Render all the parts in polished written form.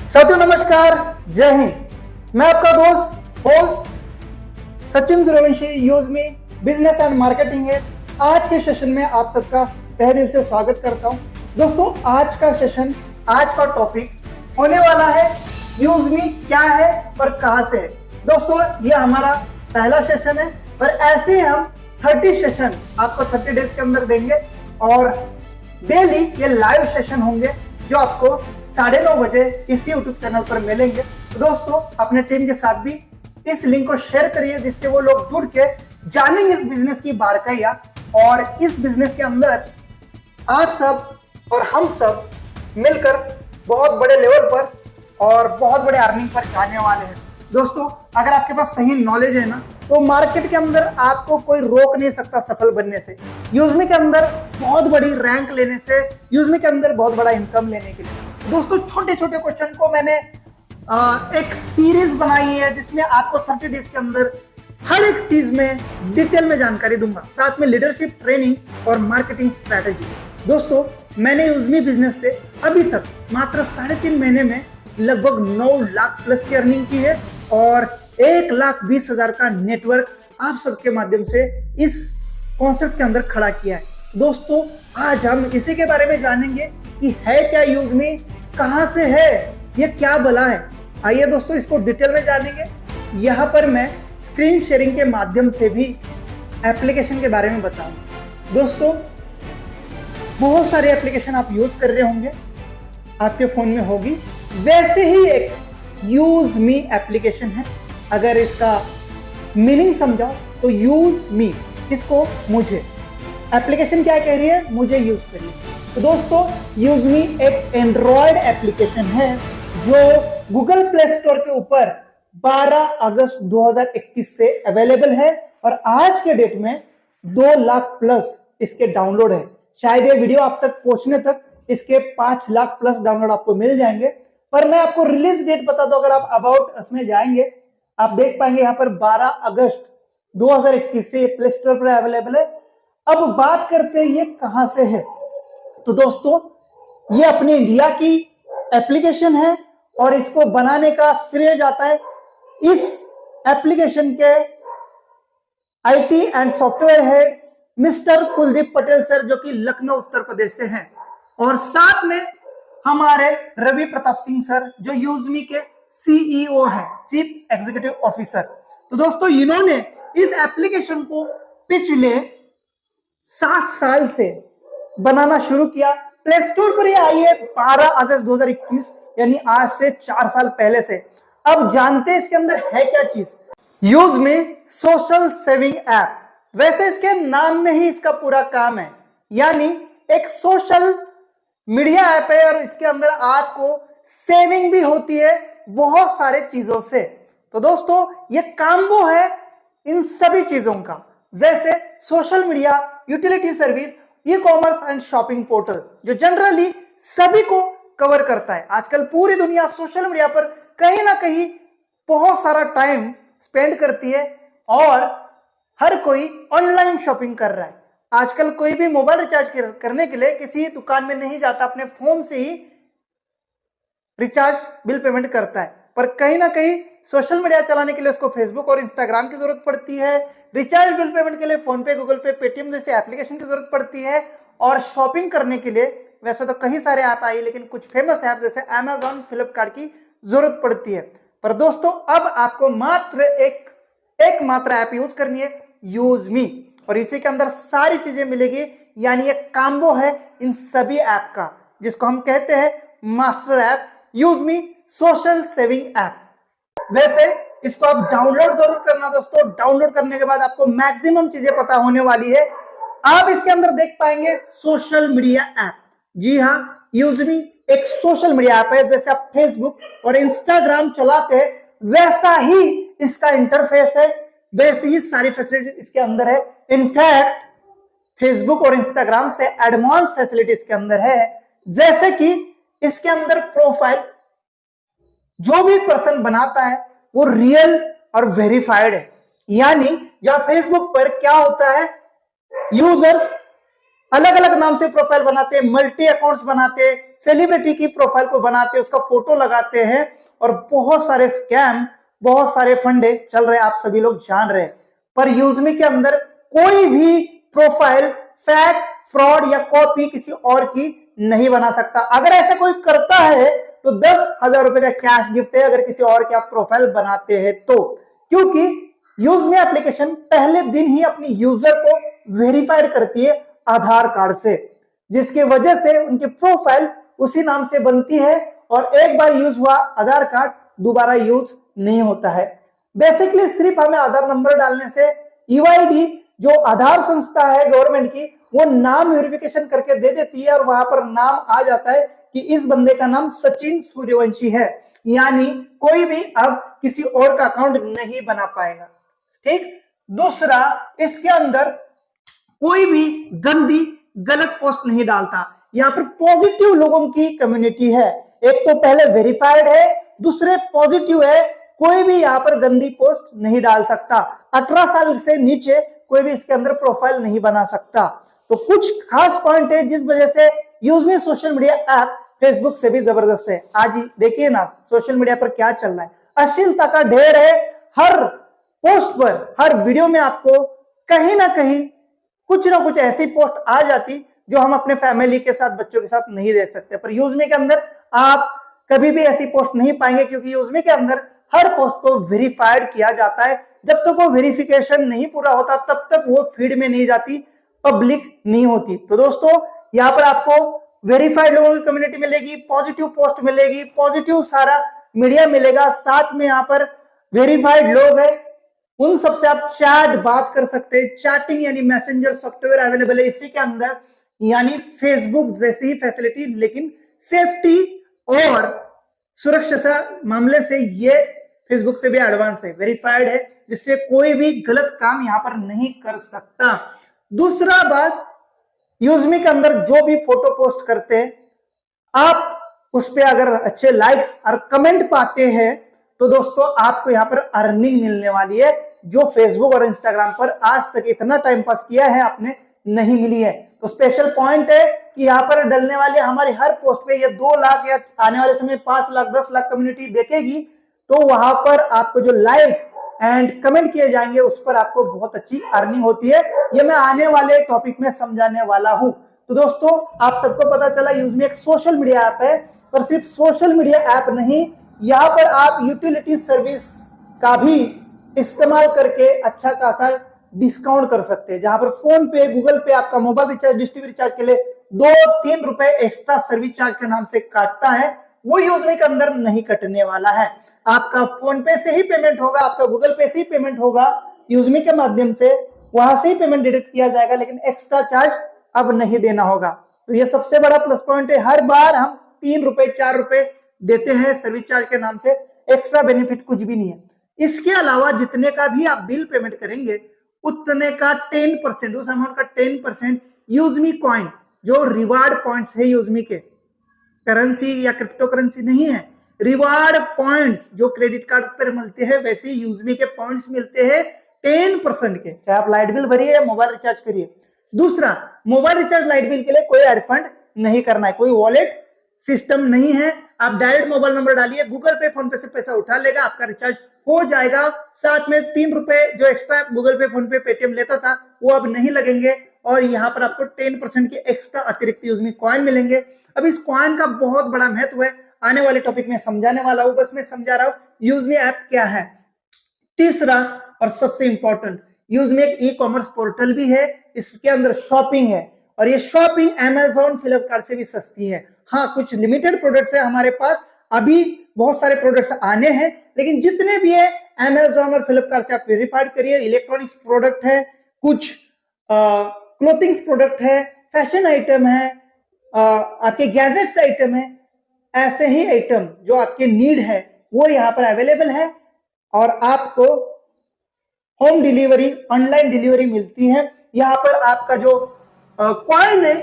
साथियों नमस्कार, जय हिंद। मैं आपका दोस्त होस्ट सचिन सूर्यवंशी, यूजमी बिजनेस एंड मार्केटिंग है। आज के सेशन में आप सबका तहे दिल से स्वागत करता हूं। दोस्तों आज का सेशन, आज का टॉपिक होने वाला है यूजमी क्या है और कहां से है। दोस्तों ये हमारा पहला सेशन है और ऐसे ही हम 30 सेशन आपको 30 डेज के अंदर देंगे और डेली ये लाइव सेशन होंगे जो आपको 9:30 बजे इसी यूट्यूब चैनल पर मिलेंगे। तो दोस्तों अपने टीम के साथ भी इस लिंक को शेयर करिए जिससे वो लोग जुड़ के जानेंगे इस बिजनेस की बारकाइयां और इस बिजनेस के अंदर आप सब और हम सब मिलकर बहुत बड़े लेवल पर और बहुत बड़े अर्निंग पर जाने वाले हैं। दोस्तों अगर आपके पास सही नॉलेज है ना तो मार्केट के अंदर आपको कोई रोक नहीं सकता सफल बनने से, यूजमी के अंदर बहुत बड़ी रैंक लेने से, यूजमी के अंदर बहुत बड़ा इनकम लेने के लिए। दोस्तों छोटे छोटे क्वेश्चन को मैंने एक सीरीज बनाई है जिसमें आपको 30 डेज के अंदर हर एक चीज में डिटेल में जानकारी दूंगा, साथ में लीडरशिप ट्रेनिंग और मार्केटिंग स्ट्रेटेजी। दोस्तों मैंने यूजमी बिजनेस से अभी तक मात्र 3.5 महीने में लगभग 9 लाख प्लस की अर्निंग की है और 1,20,000 का नेटवर्क आप सबके माध्यम से इस कॉन्सेप्ट के अंदर खड़ा किया है। दोस्तों आज हम इसी के बारे में जानेंगे कि है क्या यूजमी, कहां से है, ये क्या बला है। आइए दोस्तों इसको डिटेल में जानेंगे। यहाँ पर मैं स्क्रीन शेयरिंग के माध्यम से भी एप्लीकेशन के बारे में बताऊंगा। दोस्तों बहुत सारे एप्लीकेशन आप यूज कर रहे होंगे, आपके फोन में होगी, वैसे ही एक यूज मी एप्लीकेशन है। अगर इसका मीनिंग समझाओ तो यूज मी, इसको मुझे, एप्लीकेशन क्या कह रही है, मुझे यूज करिए। तो दोस्तों यूज मी एक एंड्रॉयड एप्लीकेशन है जो गूगल प्ले स्टोर के ऊपर 12 अगस्त 2021 से अवेलेबल है और आज के डेट में 2 लाख प्लस इसके डाउनलोड है। शायद ये वीडियो आप तक पहुंचने तक इसके 5 लाख प्लस डाउनलोड आपको मिल जाएंगे, पर मैं आपको रिलीज डेट बता दूं। अगर आप अबाउट उसमें जाएंगे आप देख पाएंगे यहाँ पर 12 अगस्त 2021 से प्ले स्टोर पर अवेलेबल है। अब बात करते हैं ये कहां से है। तो दोस्तों ये अपने इंडिया की एप्लीकेशन है और इसको बनाने का श्रेय जाता है इस एप्लीकेशन के IT and software head mister Kuldeep Patel sir, जो कि लखनऊ उत्तर प्रदेश से हैं, और साथ में हमारे रवि प्रताप सिंह सर जो यूजमी के सीईओ है, चीफ एग्जीक्यूटिव ऑफिसर। तो दोस्तों इन्होंने इस एप्लीकेशन को पिछले 7 साल से बनाना शुरू किया। प्ले स्टोर पर यह आई है 12 अगस्त 2021, यानी आज से 4 साल पहले से। अब जानते हैं इसके अंदर है क्या चीज। यूजमी सोशल सेविंग ऐप, वैसे इसके नाम में ही इसका पूरा काम है, यानी एक सोशल मीडिया ऐप है और इसके अंदर आपको सेविंग भी होती है बहुत सारे चीजों से। तो दोस्तों ये कॉम्बो है इन सभी चीजों का, जैसे social media, utility service, e commerce and shopping portal, जो जनरली सभी को कवर करता है। आजकल पूरी दुनिया सोशल मीडिया पर कहीं ना कहीं बहुत सारा टाइम स्पेंड करती है और हर कोई ऑनलाइन शॉपिंग कर रहा है। आजकल कोई भी मोबाइल रिचार्ज करने के लिए किसी दुकान में नहीं जाता, अपने फोन से ही रिचार्ज बिल पेमेंट करता है। पर कहीं ना कहीं सोशल मीडिया चलाने के लिए उसको फेसबुक और इंस्टाग्राम की जरूरत पड़ती है, रिचार्ज बिल पेमेंट के लिए फोन पे, गूगल पे, पेटीएम जैसे एप्लीकेशन की जरूरत पड़ती है, और शॉपिंग करने के लिए वैसे तो कई सारे ऐप आई लेकिन कुछ फेमस ऐप जैसे अमेजॉन, फ्लिपकार्ट की जरूरत पड़ती है। पर दोस्तों अब आपको मात्र एक मात्र ऐप यूज करनी है, यूज मी, और इसी के अंदर सारी चीजें मिलेगी, यानी एक कॉम्बो है इन सभी ऐप का, जिसको हम कहते हैं master app, use me social saving app. वैसे इसको आप डाउनलोड जरूर करना दोस्तों। डाउनलोड करने के बाद आपको मैक्सिमम चीजें पता होने वाली है। आप इसके अंदर देख पाएंगे सोशल मीडिया ऐप। जी हाँ, यूजमी एक सोशल मीडिया ऐप है। जैसे आप फेसबुक और इंस्टाग्राम चलाते हैं वैसा ही इसका इंटरफेस है, वैसी ही सारी फैसिलिटी इसके अंदर है। इनफैक्ट फेसबुक और इंस्टाग्राम से एडवांस फैसिलिटी इसके अंदर है, जैसे कि इसके अंदर प्रोफाइल जो भी पर्सन बनाता है वो रियल और वेरीफाइड है। यानी जहां फेसबुक पर क्या होता है, यूजर्स अलग अलग नाम से प्रोफाइल बनाते हैं, मल्टी अकाउंट्स बनाते हैं, सेलिब्रिटी की प्रोफाइल को बनाते हैं, उसका फोटो लगाते हैं और बहुत सारे स्कैम, बहुत सारे फंडे चल रहे हैं, आप सभी लोग जान रहे हैं। पर यूजमी के अंदर कोई भी प्रोफाइल फेक, फ्रॉड या कॉपी किसी और की नहीं बना सकता। अगर ऐसा कोई करता है तो 10,000 रुपए का कैश गिफ्ट है, अगर किसी और की आप प्रोफाइल बनाते हैं तो। क्योंकि यूजमी एप्लीकेशन पहले दिन ही अपनी यूजर को वेरीफाइड करती है आधार कार्ड से, जिसकी वजह से उनकी प्रोफाइल उसी नाम से बनती है और एक बार यूज हुआ आधार कार्ड दोबारा यूज नहीं होता है। बेसिकली सिर्फ हमें आधार नंबर डालने से यूआईडी जो आधार संस्था है गवर्नमेंट की, वो नाम वेरिफिकेशन करके दे देती है और वहां पर नाम आ जाता है कि इस बंदे का नाम सचिन सूर्यवंशी है, यानी कोई भी अब किसी और का अकाउंट नहीं बना पाएगा। ठीक। दूसरा, इसके अंदर कोई भी गंदी गलत पोस्ट नहीं डालता। यहाँ पर पॉजिटिव लोगों की कम्युनिटी है। एक तो पहले वेरीफाइड है, दूसरे पॉजिटिव है, कोई भी यहाँ पर गंदी पोस्ट नहीं डाल सकता। 18 साल से नीचे कोई भी इसके अंदर प्रोफाइल नहीं बना सकता। तो कुछ खास पॉइंट है जिस वजह से यूजमी सोशल मीडिया ऐप फेसबुक से भी जबरदस्त है। आज ही देखिए ना सोशल मीडिया पर क्या चल रहा है, अश्लीलता का ढेर है। हर पोस्ट पर, हर वीडियो में आपको कहीं ना कहीं कुछ ना कुछ ऐसी पोस्ट आ जाती जो हम अपने फैमिली के साथ, बच्चों के साथ नहीं देख सकते। पर यूजमी के अंदर आप कभी भी ऐसी पोस्ट नहीं पाएंगे, क्योंकि यूजमी के अंदर हर पोस्ट को वेरीफाइड किया जाता है। जब तक वो वेरिफिकेशन नहीं पूरा होता तब तक वो फीड में नहीं जाती, पब्लिक नहीं होती। तो दोस्तों, यहाँ पर आपको वेरीफाइड लोगों की कम्युनिटी मिलेगी, पॉजिटिव पोस्ट मिलेगी, पॉजिटिव सारा मीडिया मिलेगा, साथ में यहाँ पर वेरीफाइड लोग हैं, उन सबसे आप चैट बात कर सकते हैं। चैटिंग यानी मैसेंजर सॉफ्टवेयर अवेलेबल है इसी के अंदर, यानी फेसबुक जैसी ही फैसिलिटी, लेकिन सेफ्टी और सुरक्षा से मामले से ये फेसबुक से भी एडवांस है, वेरीफाइड है, जिससे कोई भी गलत काम यहाँ पर नहीं कर सकता। दूसरा बात, यूजमी के अंदर जो भी फोटो पोस्ट करते हैं, आप उस पर अगर अच्छे लाइक्स और कमेंट पाते हैं तो दोस्तों आपको यहाँ पर अर्निंग मिलने वाली है, जो फेसबुक और इंस्टाग्राम पर आज तक इतना टाइम पास किया है आपने नहीं मिली है। तो स्पेशल पॉइंट है कि यहाँ पर डलने वाले हमारी हर पोस्ट पे ये 2 लाख या आने वाले समय 5 लाख 10 लाख कम्युनिटी देखेगी, तो वहां पर आपको जो लाइक एंड कमेंट किए जाएंगे उस पर आपको बहुत अच्छी अर्निंग होती है। ये मैं आने वाले टॉपिक में समझाने वाला हूं। तो दोस्तों, आप सबको पता चला यूजमी एक सोशल मीडिया ऐप है, पर सिर्फ सोशल मीडिया ऐप नहीं, यहाँ पर आप यूटिलिटी सर्विस का भी इस्तेमाल करके अच्छा खासा डिस्काउंट कर सकते हैं। जहां पर फोन पे, गूगल पे आपका mobile recharge, dish TV recharge के लिए 2-3 रुपए एक्स्ट्रा सर्विस चार्ज के नाम से काटता है, वो यूजमी के अंदर नहीं कटने वाला है। आपका फोन पे से ही पेमेंट होगा, आपका गूगल पे से ही पेमेंट होगा, यूजमी के माध्यम से वहां से ही पेमेंट डिडक्ट किया जाएगा, लेकिन एक्स्ट्रा चार्ज अब नहीं देना होगा। तो ये सबसे बड़ा प्लस पॉइंट है। हर बार हम 3 रुपए 4 रुपए देते हैं सर्विस चार्ज के नाम से, एक्स्ट्रा बेनिफिट कुछ भी नहीं है। इसके अलावा जितने का भी आप बिल पेमेंट करेंगे उतने का 10%, उस अमाउंट का 10% यूजमी कॉइन, जो रिवार्ड पॉइंट्स है यूजमी के, करेंसी या क्रिप्टो करेंसी नहीं है, रिवार्ड पॉइंट्स जो क्रेडिट कार्ड पर मिलते हैं वैसे यूजमी के पॉइंट्स मिलते हैं 10% के, चाहे आप लाइट बिल भरिए या मोबाइल रिचार्ज करिए। दूसरा, मोबाइल रिचार्ज लाइट बिल के लिए कोई रिफंड नहीं करना है, कोई वॉलेट सिस्टम नहीं है। आप डायरेक्ट मोबाइल नंबर डालिए, गूगल पे फोन पे से पैसा उठा लेगा, आपका रिचार्ज हो जाएगा। साथ में 3 रुपए जो एक्स्ट्रा गूगल पे, फोन पे, पेटीएम लेता था वो अब नहीं लगेंगे, और यहाँ पर आपको 10% के एक्स्ट्रा अतिरिक्त यूजमी कॉइन मिलेंगे। अब इस कॉइन का बहुत बड़ा महत्व है, आने वाले टॉपिक में समझाने वाला हूं, बस मैं समझा रहा हूं यूजमी ऐप क्या है। तीसरा और सबसे इंपॉर्टेंट, यूजमी एक ई कॉमर्स पोर्टल भी है, इसके अंदर शॉपिंग है, और ये शॉपिंग अमेजॉन, फ्लिपकार्ट से भी सस्ती है। हाँ, कुछ लिमिटेड प्रोडक्ट्स है हमारे पास, अभी बहुत सारे प्रोडक्ट्स आने हैं, लेकिन जितने भी है अमेजॉन और फ्लिपकार्ट से आप वेरीफाइड करिए। इलेक्ट्रॉनिक्स प्रोडक्ट है, कुछ क्लोथिंग्स प्रोडक्ट है, फैशन आइटम है, आपके गैजेट्स आइटम है, ऐसे ही आइटम जो आपके नीड है वो यहाँ पर अवेलेबल है, और आपको होम डिलीवरी, ऑनलाइन डिलीवरी मिलती है। यहाँ पर आपका जो कॉइन है,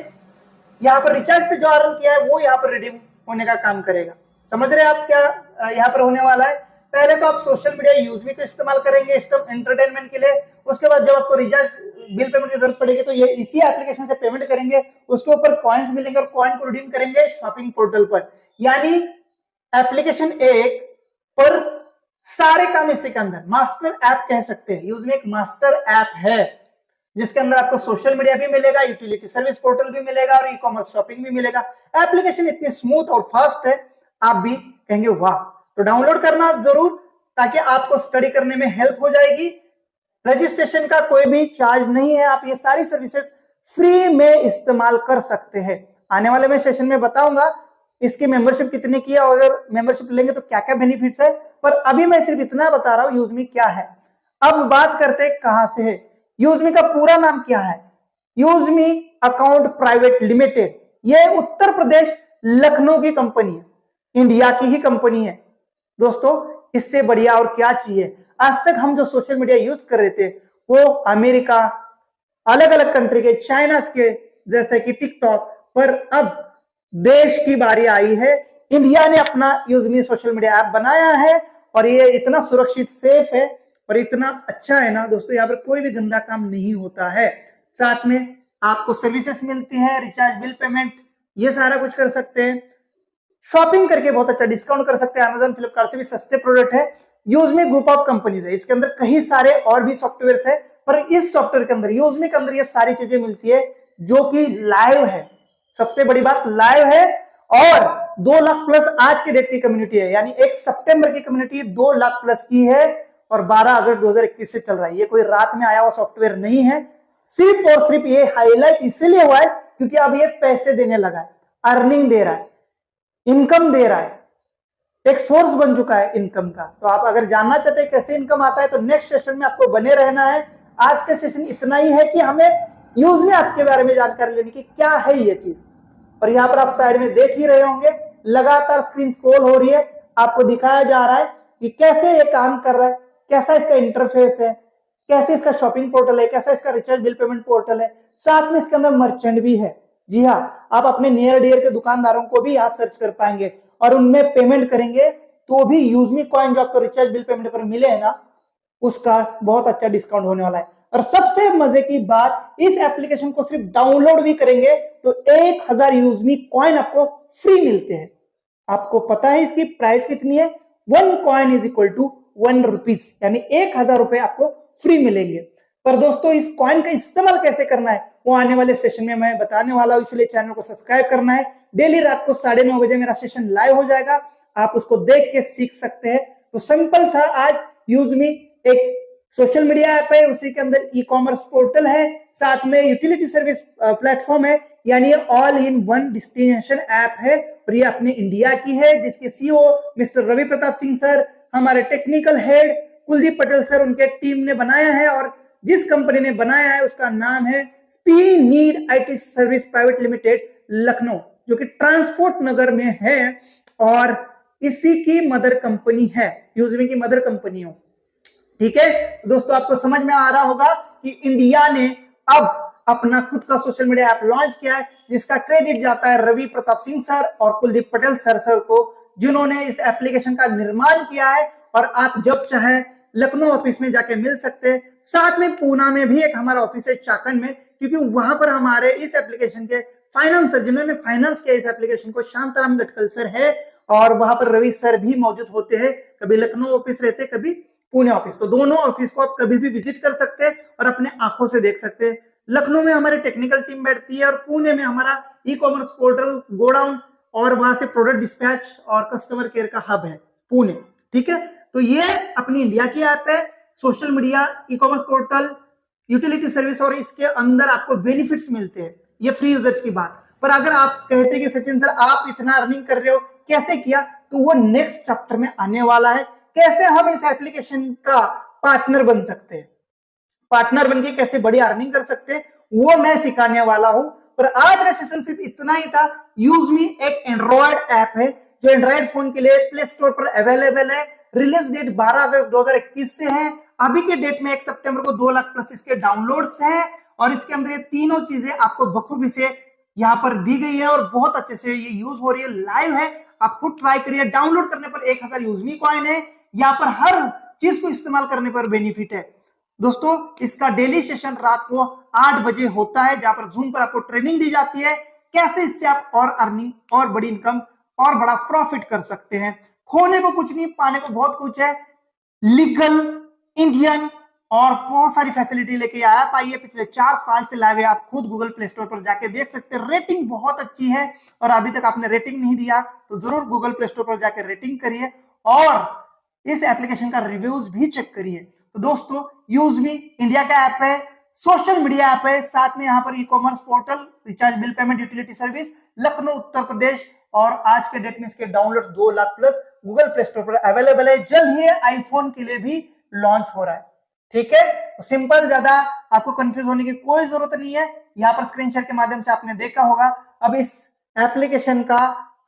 यहाँ पर रिचार्ज पे जो अर्न किया है वो यहाँ पर रिडीम होने का काम करेगा। समझ रहे हैं आप क्या यहाँ पर होने वाला है? पहले तो आप सोशल मीडिया यूजमी को इस्तेमाल करेंगे एंटरटेनमेंट के लिए, उसके बाद जब आपको रिचार्ज बिल पेमेंट की जरूरत पड़ेगी तो ये इसी एप्लीकेशन से पेमेंट करेंगे, उसके ऊपर कॉइन्स मिलेंगे और कॉइन को रिडीम करेंगे शॉपिंग पोर्टल पर। यानी एप्लीकेशन एक पर सारे काम इसी के अंदर, मास्टर ऐप कह सकते हैं। यूज में एक मास्टर ऐप है जिसके अंदर आपको सोशल मीडिया भी मिलेगा, यूटिलिटी सर्विस पोर्टल भी मिलेगा और ई कॉमर्स शॉपिंग भी मिलेगा। एप्लीकेशन इतनी स्मूथ और फास्ट है, आप भी कहेंगे वाह। तो डाउनलोड करना जरूर, ताकि आपको स्टडी करने में हेल्प हो जाएगी। रजिस्ट्रेशन का कोई भी चार्ज नहीं है, आप ये सारी सर्विसेज फ्री में इस्तेमाल कर सकते हैं। आने वाले मैं सेशन में बताऊंगा इसकी मेंबरशिप कितने की है और अगर मेंबरशिप लेंगे तो क्या क्या बेनिफिट्स है, पर अभी मैं सिर्फ इतना बता रहा हूं यूजमी क्या है। अब बात करते हैं कहां से है। यूजमी का पूरा नाम क्या है? यूजमी अकाउंट प्राइवेट लिमिटेड। यह उत्तर प्रदेश लखनऊ की कंपनी है, इंडिया की ही कंपनी है दोस्तों। इससे बढ़िया और क्या चाहिए। आज तक हम जो सोशल मीडिया यूज कर रहे थे वो अमेरिका, अलग अलग कंट्री के, चाइना के जैसे कि टिकटॉक, पर अब देश की बारी आई है। इंडिया ने अपना यूजमी सोशल मीडिया ऐप बनाया है और ये इतना सुरक्षित, सेफ है और इतना अच्छा है ना दोस्तों, यहाँ पर कोई भी गंदा काम नहीं होता है। साथ में आपको सर्विसेज मिलती है, रिचार्ज, बिल पेमेंट, ये सारा कुछ कर सकते हैं। शॉपिंग करके बहुत अच्छा डिस्काउंट कर सकते हैं, अमेजन फ्लिपकार्ट से भी सस्ते प्रोडक्ट है। यूजमी ग्रुप ऑफ कंपनीज है, इसके अंदर कई सारे और भी सॉफ्टवेयर है, पर इस सॉफ्टवेयर के अंदर, यूजमी के अंदर ये सारी चीजें मिलती है जो कि लाइव है। सबसे बड़ी बात लाइव है और 2 लाख प्लस आज के डेट की कम्युनिटी है, यानी 1 सितंबर की कम्युनिटी 2 लाख प्लस की है और 12 अगस्त 2021 से चल रहा है। ये कोई रात में आया हुआ सॉफ्टवेयर नहीं है, सिर्फ और सिर्फ ये हाईलाइट इसलिए हुआ है क्योंकि अब ये पैसे देने लगा है, अर्निंग दे रहा है, इनकम दे रहा है, एक सोर्स बन चुका है इनकम का। तो आप अगर जानना चाहते हैं कैसे इनकम आता है तो नेक्स्ट सेशन में आपको बने रहना है। आज का सेशन इतना ही है कि हमें यूजमी ऐप के बारे में जानकारी लेने की क्या है ये चीज। और यहाँ पर आप साइड में देख ही रहे होंगे, लगातार स्क्रीन स्क्रॉल हो रही है, आपको दिखाया जा रहा है कि कैसे ये काम कर रहा है, कैसा इसका इंटरफेस है, कैसे इसका शॉपिंग पोर्टल है, कैसा इसका रिचार्ज बिल पेमेंट पोर्टल है। साथ में इसके अंदर मर्चेंट भी है। जी हाँ, आप अपने नियर डियर के दुकानदारों को भी यहाँ सर्च कर पाएंगे और उनमें पेमेंट करेंगे तो भी यूजमी कॉइन जो आपको रिचार्ज बिल पेमेंट पर मिले है ना, उसका बहुत अच्छा डिस्काउंट होने वाला है। और सबसे मजे की बात, इस एप्लीकेशन को सिर्फ डाउनलोड भी करेंगे तो 1000 यूजमी कॉइन आपको फ्री मिलते हैं। आपको पता है इसकी प्राइस कितनी है? 1 coin is equal to 1 rupees, यानी 1000 रुपए आपको फ्री मिलेंगे। पर दोस्तों इस कॉइन का इस्तेमाल कैसे करना है वो आने वाले सेशन में मैं बताने वाला हूं, इसलिए चैनल को सब्सक्राइब करना है। डेली रात को 9:30 बजे मेरा सेशन लाइव हो जाएगा, आप उसको देख के सीख सकते हैं। तो सिंपल था आज। यूजमी एक सोशल मीडिया ऐप है, उसी के अंदर ई कॉमर्स पोर्टल है, साथ में यूटिलिटी सर्विस प्लेटफॉर्म है, यानी ये all in one destination app है और ये अपने इंडिया की है, जिसके CEO mister Ravi Pratap Singh sir, हमारे technical head Kuldeep Patel sir, उनके टीम ने बनाया है। और जिस कंपनी ने बनाया है उसका नाम है स्पी नीड IT service private limited Lucknow, जो कि ट्रांसपोर्ट नगर में है और इसी की मदर कंपनी है, यूजमी की मदर कंपनी हो। ठीक है तो दोस्तों, आपको समझ में आ रहा होगा कि इंडिया ने अब अपना खुद का सोशल मीडिया ऐप लॉन्च किया है, जिसका क्रेडिट जाता है रवि प्रताप सिंह सर और कुलदीप पटेल सर को, जिन्होंने इस एप्लीकेशन का निर्माण किया है। और आप जब चाहे लखनऊ ऑफिस में जाके मिल सकते हैं। साथ में पूना में भी एक हमारा ऑफिस है, चाकन में, क्योंकि वहां पर हमारे इस एप्लीकेशन के फाइनेंसर, जिन्होंने फाइनेंस किया इस एप्लीकेशन को, शांताराम गटकल सर है और वहां पर रवि सर भी मौजूद होते हैं। कभी लखनऊ ऑफिस रहते, कभी पुणे ऑफिस, तो दोनों ऑफिस को आप कभी भी विजिट कर सकते हैं और अपने आंखों से देख सकते हैं। लखनऊ में हमारी टेक्निकल टीम बैठती है और पुणे में हमारा ई कॉमर्स पोर्टल, गोडाउन और वहां से प्रोडक्ट डिस्पैच और कस्टमर केयर का हब है पुणे। ठीक है, तो ये अपनी इंडिया की ऐप है, सोशल मीडिया, ई कॉमर्स पोर्टल, यूटिलिटी सर्विस, और इसके अंदर आपको बेनिफिट्स मिलते हैं। ये फ्री यूजर्स की बात। पर अगर आप कहते कि सचिन सर आप इतना अर्निंग कर रहे हो, कैसे किया, तो वो नेक्स्ट चैप्टर में आने वाला है। कैसे हम इस एप्लीकेशन का पार्टनर बन सकते हैं, पार्टनर बनके कैसे बड़ी अर्निंग कर सकते हैं, वो मैं सिखाने वाला हूं। पर आज का सेशन सिर्फ इतना ही था। यूजमी एक एंड्रॉयड ऐप है जो एंड्रॉयड फोन के लिए प्ले स्टोर पर अवेलेबल है। रिलीज डेट 12 अगस्त 2021 से है। अभी के डेट में 1 सितंबर को 2 लाख प्लस इसके डाउनलोड्स हैं और इसके अंदर ये तीनों चीजें आपको बखूबी से यहाँ पर दी गई है और बहुत अच्छे से ये यूज हो रही है, लाइव है। आप खुद ट्राई करिए। डाउनलोड करने पर 1000 यूजमी कॉइन है। यहाँ पर हर चीज को इस्तेमाल करने पर बेनिफिट है। दोस्तों इसका डेली सेशन रात को 8 बजे होता है, जहां पर जूम पर आपको ट्रेनिंग दी जाती है कैसे इससे आप और अर्निंग और बड़ी इनकम और बड़ा प्रॉफिट कर सकते हैं। खोने को कुछ नहीं, पाने को बहुत कुछ है। लीगल, इंडियन और बहुत सारी फैसिलिटी लेके ऐप आई है, पिछले 4 साल से लाइव है। आप खुद गूगल प्ले स्टोर पर जाके देख सकते हैं, रेटिंग बहुत अच्छी है। और अभी तक आपने रेटिंग नहीं दिया तो जरूर गूगल प्ले स्टोर पर जाकर रेटिंग करिए और इस एप्लीकेशन का रिव्यूज भी चेक करिए। तो दोस्तों यूजमी इंडिया का ऐप है, सोशल मीडिया ऐप है, साथ में यहाँ पर e commerce portal, recharge, bill payment, utility service, Lucknow Uttar Pradesh. और आज के डेट में इसके download 2 lakh plus Google Play Store पर अवेलेबल है। जल्द ही आईफोन के लिए भी लॉन्च हो रहा है। ठीक है, तो सिंपल, ज्यादा आपको कंफ्यूज होने की कोई जरूरत नहीं है। यहाँ पर स्क्रीन शेयर के माध्यम से आपने देखा होगा। अब इस एप्लीकेशन का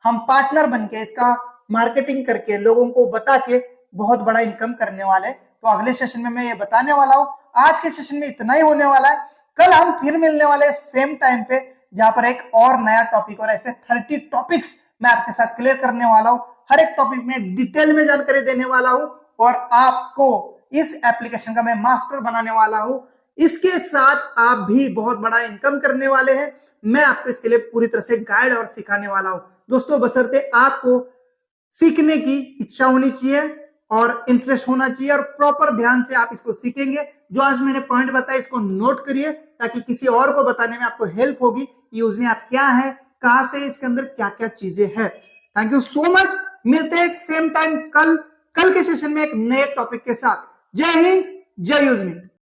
हम पार्टनर बनके इसका मार्केटिंग करके लोगों को बता के बहुत बड़ा इनकम करने वाले। तो अगले सेशन में मैं ये बताने वाला हूं। आज के सेशन में इतना ही होने वाला है। कल हम फिर मिलने वाले सेम टाइम पे, जहां पर एक और नया टॉपिक और ऐसे 30 टॉपिक्स मैं आपके साथ क्लियर करने वाला हूं। हर एक टॉपिक में डिटेल में जानकारी देने वाला हूं और आपको इस एप्लीकेशन का मैं मास्टर बनाने वाला हूं। इसके साथ आप भी बहुत बड़ा इनकम करने वाले हैं। मैं आपको इसके लिए पूरी तरह से गाइड और सिखाने वाला हूं। दोस्तों बशर्ते आपको सीखने की इच्छा होनी चाहिए और इंटरेस्ट होना चाहिए और प्रॉपर ध्यान से आप इसको सीखेंगे। जो आज मैंने पॉइंट बताया इसको नोट करिए ताकि किसी और को बताने में आपको हेल्प होगी। यूज में आप क्या है, कहां से, इसके अंदर क्या क्या चीजें हैं। Thank you so much. मिलते हैं सेम टाइम कल के सेशन में एक नए टॉपिक के साथ। जय हिंद, जय यूजमी।